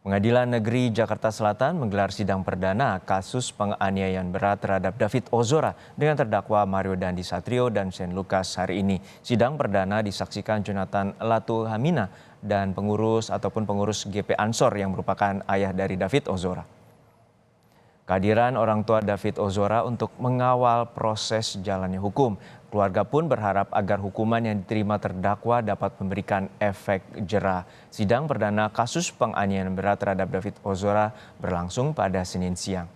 Pengadilan Negeri Jakarta Selatan menggelar sidang perdana kasus penganiayaan berat terhadap David Ozora dengan terdakwa Mario Dandi Satrio dan Shane Lucas hari ini. Sidang perdana disaksikan Jonathan Latuhamina dan pengurus GP Ansor yang merupakan ayah dari David Ozora. Kehadiran orang tua David Ozora untuk mengawal proses jalannya hukum. Keluarga pun berharap agar hukuman yang diterima terdakwa dapat memberikan efek jera. Sidang perdana kasus penganiayaan berat terhadap David Ozora berlangsung pada Senin siang.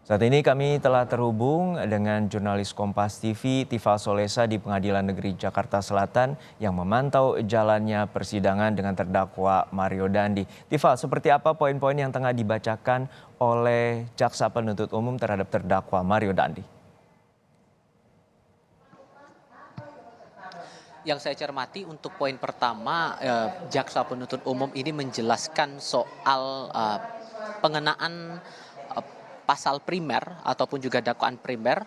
Saat ini kami telah terhubung dengan jurnalis Kompas TV Tifal Solesa di Pengadilan Negeri Jakarta Selatan yang memantau jalannya persidangan dengan terdakwa Mario Dandi. Tifal, seperti apa poin-poin yang tengah dibacakan oleh Jaksa Penuntut Umum terhadap terdakwa Mario Dandi? Yang saya cermati untuk poin pertama, Jaksa Penuntut Umum ini menjelaskan soal pengenaan pasal primer ataupun juga dakwaan primer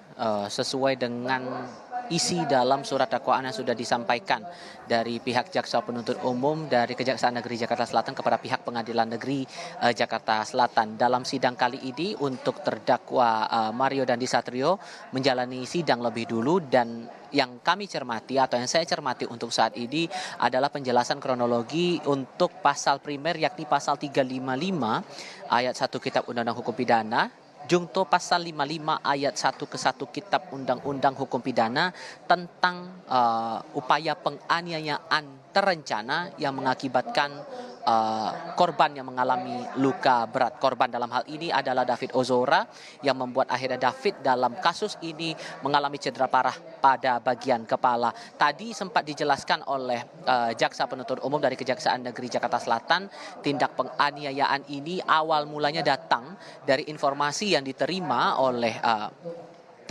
sesuai dengan isi dalam surat dakwaan yang sudah disampaikan dari pihak Jaksa Penuntut Umum dari Kejaksaan Negeri Jakarta Selatan kepada pihak Pengadilan Negeri Jakarta Selatan. Dalam sidang kali ini untuk terdakwa Mario Dandi Satrio menjalani sidang lebih dulu, dan yang kami cermati atau yang saya cermati untuk saat ini adalah penjelasan kronologi untuk pasal primer, yakni pasal 355 ayat 1 Kitab Undang-Undang Hukum Pidana, Jungto pasal 55 ayat 1 ke 1 Kitab Undang-Undang Hukum Pidana tentang upaya penganiayaan terencana yang mengakibatkan korban yang mengalami luka berat. Korban dalam hal ini adalah David Ozora, yang membuat akhirnya David dalam kasus ini mengalami cedera parah pada bagian kepala. Tadi sempat dijelaskan oleh Jaksa Penuntut Umum dari Kejaksaan Negeri Jakarta Selatan, tindak penganiayaan ini awal mulanya datang dari informasi yang diterima oleh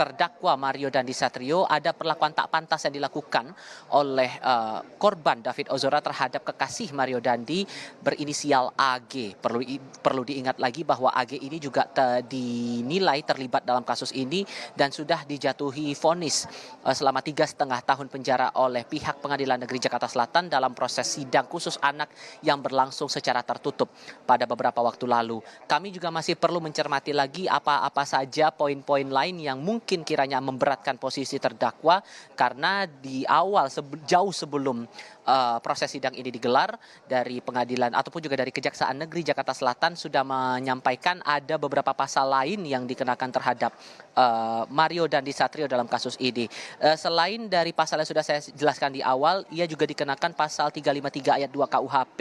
terdakwa Mario Dandi Satrio. Ada perlakuan tak pantas yang dilakukan oleh korban David Ozora terhadap kekasih Mario Dandi berinisial AG. Perlu diingat lagi bahwa AG ini juga dinilai terlibat dalam kasus ini dan sudah dijatuhi vonis selama 3,5 tahun penjara oleh pihak Pengadilan Negeri Jakarta Selatan dalam proses sidang khusus anak yang berlangsung secara tertutup pada beberapa waktu lalu. Kami juga masih perlu mencermati lagi apa-apa saja poin-poin lain yang mungkin kiranya memberatkan posisi terdakwa, karena di awal jauh sebelum proses sidang ini digelar, dari pengadilan ataupun juga dari Kejaksaan Negeri Jakarta Selatan sudah menyampaikan ada beberapa pasal lain yang dikenakan terhadap Mario Dandi Satrio dalam kasus ini. Selain dari pasal yang sudah saya jelaskan di awal, ia juga dikenakan pasal 353 ayat 2 KUHP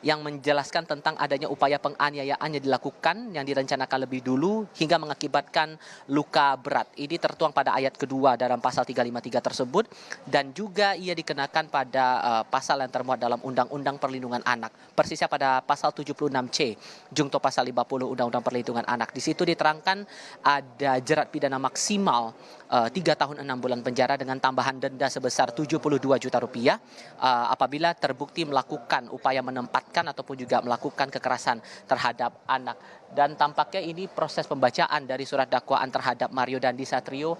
yang menjelaskan tentang adanya upaya penganiayaan yang dilakukan yang direncanakan lebih dulu hingga mengakibatkan luka berat. Ini tertuang pada ayat kedua dalam pasal 353 tersebut, dan juga ia dikenakan pada pasal yang termuat dalam Undang-Undang Perlindungan Anak, persisnya pada pasal 76C Jungto pasal 50 Undang-Undang Perlindungan Anak. Di situ diterangkan ada jerat pidana maksimal 3 tahun 6 bulan penjara dengan tambahan denda sebesar 72 juta rupiah apabila terbukti melakukan upaya menempatkan ataupun juga melakukan kekerasan terhadap anak. Dan tampaknya ini proses pembacaan dari surat dakwaan terhadap Mario Dandi Satrio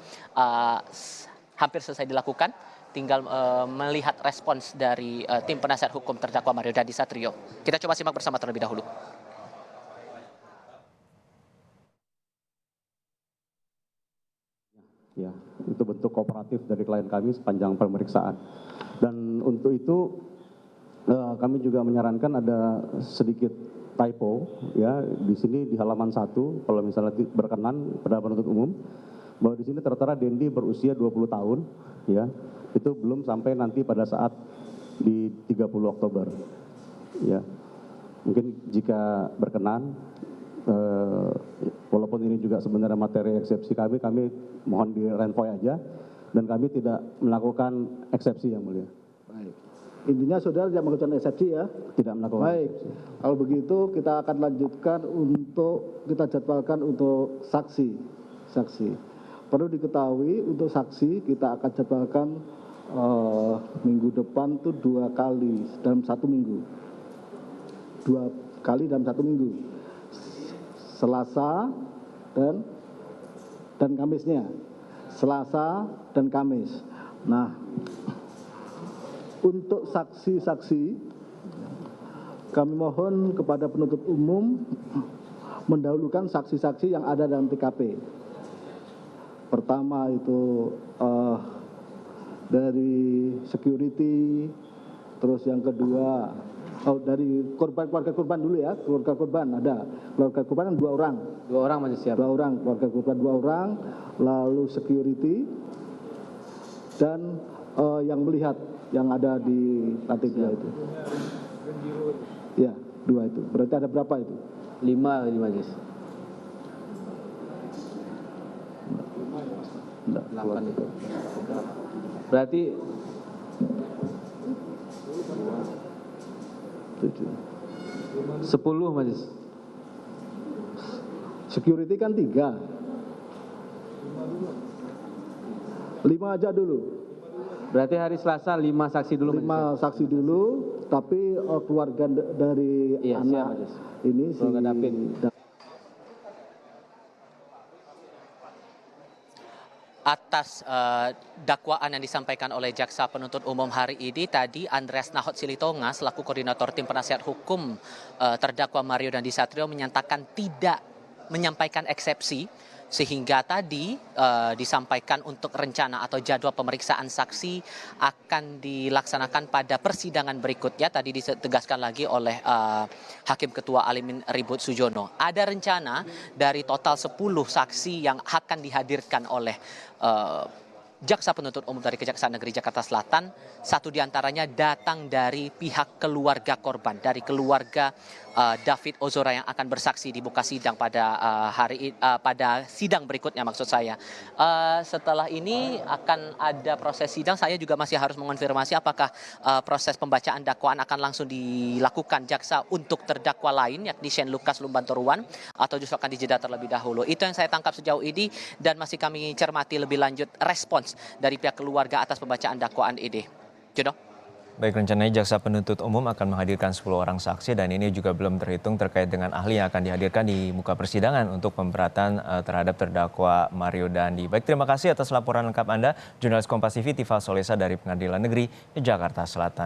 hampir selesai dilakukan. Tinggal melihat respons dari tim penasihat hukum terdakwa Mario Dandi Satrio. Kita coba simak bersama terlebih dahulu. Ya, itu bentuk kooperatif dari klien kami sepanjang pemeriksaan. Dan untuk itu kami juga menyarankan ada sedikit typo ya di sini di halaman 1, kalau misalnya berkenan pada penuntut umum, bahwa di sini tertera Dendi berusia 20 tahun ya. Itu belum sampai nanti pada saat di 30 Oktober. Ya. Mungkin jika berkenan, walaupun ini juga sebenarnya materi eksepsi kami mohon di renvoy aja, dan kami tidak melakukan eksepsi yang mulia. Baik. Intinya saudara tidak melakukan eksepsi ya? Tidak melakukan. Baik. Kalau begitu kita akan lanjutkan kita jadwalkan untuk saksi. Perlu diketahui untuk saksi kita akan jadwalkan minggu depan tuh 2 kali dalam 1 minggu. 2 kali dalam 1 minggu. Selasa dan Kamisnya. Selasa dan Kamis. Nah, untuk saksi-saksi kami mohon kepada penuntut umum mendahulukan saksi-saksi yang ada dalam TKP. Pertama itu dari security, terus yang kedua dari keluarga korban dulu ya, keluarga korban ada. Keluarga korban kan 2 orang. 2 orang masih siap. 2 orang, keluarga korban 2 orang, lalu security dan yang melihat yang ada di lantai 2 itu. Ya, 2 itu. Berarti ada berapa itu? 5 di majelis. 8 itu. Berarti 10 majelis. Security kan 3. 5 aja dulu. Berarti hari Selasa 5 saksi dulu. 5 saksi dulu, tapi keluarga dari Iya, anak siap, Majelis. ini Keluarga David. Atas dakwaan yang disampaikan oleh jaksa penuntut umum hari ini tadi, Andreas Nahot Silitonga selaku koordinator tim penasihat hukum terdakwa Mario Dandi Satrio menyatakan tidak menyampaikan eksepsi, sehingga tadi disampaikan untuk rencana atau jadwal pemeriksaan saksi akan dilaksanakan pada persidangan berikutnya. Tadi ditegaskan lagi oleh Hakim Ketua Alimin Ribut Sujono. Ada rencana dari total 10 saksi yang akan dihadirkan oleh jaksa penuntut umum dari Kejaksaan Negeri Jakarta Selatan. 1 diantaranya datang dari pihak keluarga korban, dari keluarga David Ozora yang akan bersaksi di muka sidang pada pada sidang berikutnya maksud saya. Setelah ini akan ada proses sidang. Saya juga masih harus mengonfirmasi apakah proses pembacaan dakwaan akan langsung dilakukan jaksa untuk terdakwa lain yakni Shane Lucas Lumbantoruan atau justru akan dijeda terlebih dahulu. Itu yang saya tangkap sejauh ini dan masih kami cermati lebih lanjut respons dari pihak keluarga atas pembacaan dakwaan ini. Jono. Baik, rencananya jaksa penuntut umum akan menghadirkan 10 orang saksi dan ini juga belum terhitung terkait dengan ahli yang akan dihadirkan di muka persidangan untuk pemberatan terhadap terdakwa Mario Dandi. Baik, terima kasih atas laporan lengkap Anda, jurnalis Kompas TV Tifa Solesa dari Pengadilan Negeri Jakarta Selatan.